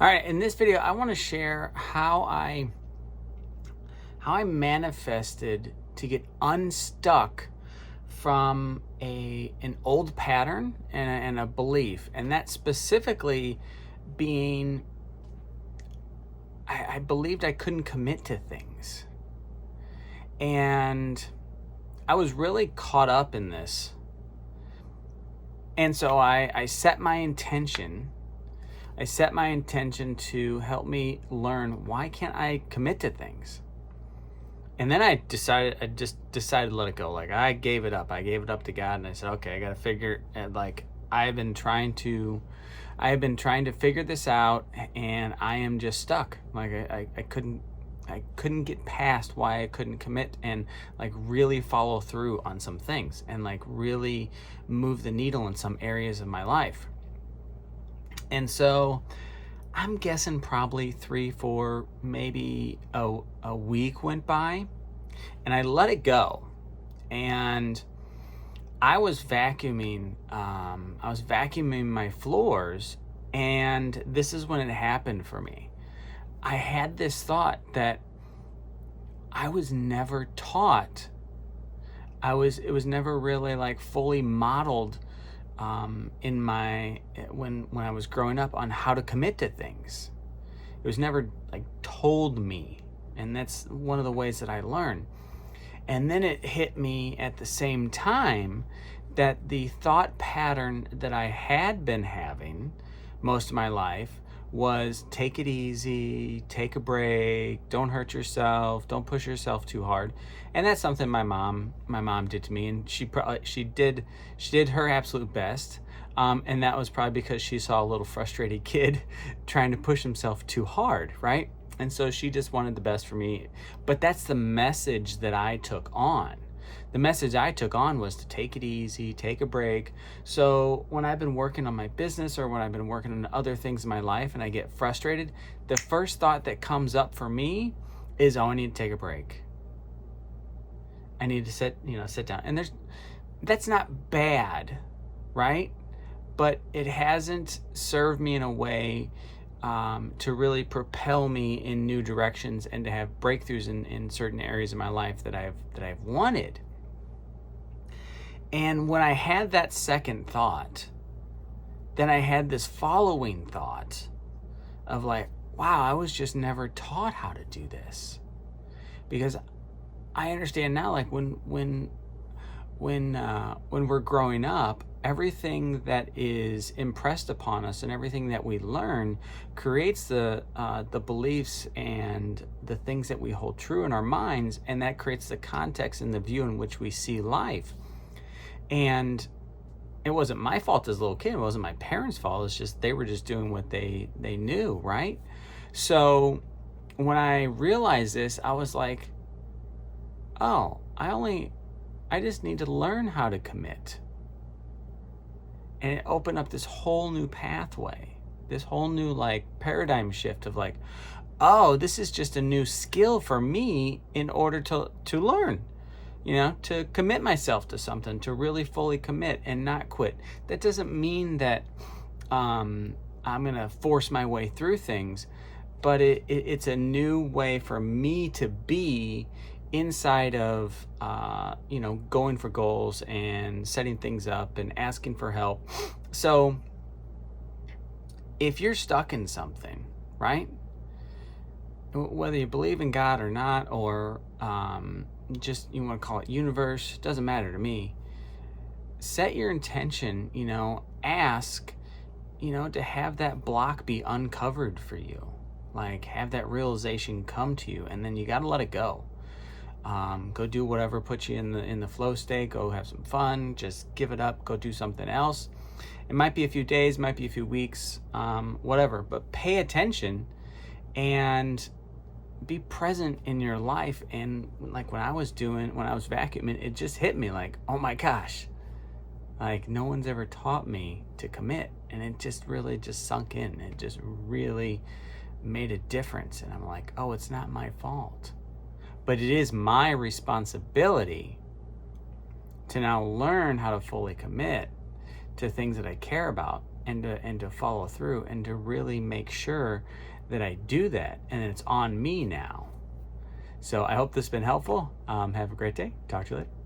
All right, in this video, I want to share how I manifested to get unstuck from an old pattern and a belief, and that specifically being I believed I couldn't commit to things, and I was really caught up in this, and so I set my intention. I set my intention to help me learn, why can't I commit to things? And then I just decided to let it go. Like, I gave it up. I gave it up to God, and I said, okay, I got to figure it. Like, I have been trying to figure this out, and I am just stuck. Like, I couldn't get past why I couldn't commit and like really follow through on some things and like really move the needle in some areas of my life. And so I'm guessing probably 3, 4, maybe a week went by, and I let it go. And I was vacuuming. I was vacuuming my floors, and this is when it happened for me. I had this thought that I was never taught. It was never really like fully modeled in my when I was growing up on how to commit to things. It was never like told me, and that's one of the ways that I learn. And then it hit me at the same time that the thought pattern that I had been having most of my life was take it easy, take a break, don't hurt yourself, don't push yourself too hard. And that's something my mom did to me, and she did her absolute best. And that was probably because she saw a little frustrated kid trying to push himself too hard, right? And so she just wanted the best for me. But that's the message that I took on. The message I took on was to take it easy, take a break. So when I've been working on my business or when I've been working on other things in my life and I get frustrated, the first thought that comes up for me is, oh, I need to take a break. I need to sit down. And that's not bad, right? But it hasn't served me in a way to really propel me in new directions and to have breakthroughs in certain areas of my life that I've wanted. And when I had that second thought, then I had this following thought of like, wow, I was just never taught how to do this. Because I understand now, like when we're growing up, everything that is impressed upon us and everything that we learn creates the beliefs and the things that we hold true in our minds, and that creates the context and the view in which we see life. And it wasn't my fault as a little kid. It wasn't my parents' fault. It's just they were just doing what they knew, right? So when I realized this, I was like, oh, I just need to learn how to commit. And it opened up this whole new pathway, this whole new like paradigm shift of like, oh, this is just a new skill for me in order to learn, to commit myself to something, to really fully commit and not quit. That doesn't mean that I'm going to force my way through things, but it's a new way for me to be inside of going for goals and setting things up and asking for help. So if you're stuck in something, right, whether you believe in God or not, or just you want to call it universe, doesn't matter to me, set your intention, ask to have that block be uncovered for you, like have that realization come to you, and then you got to let it go. Go do whatever puts you in the flow state. Go have some fun. Just give it up. Go do something else. It might be a few days, might be a few weeks, whatever. But pay attention and be present in your life. And like when I was vacuuming, it just hit me like, oh my gosh, like no one's ever taught me to commit, and it just really just sunk in. It just really made a difference, and I'm like, oh, it's not my fault. But it is my responsibility to now learn how to fully commit to things that I care about, and to follow through and to really make sure that I do that, and it's on me now. So I hope this has been helpful. Have a great day. Talk to you later.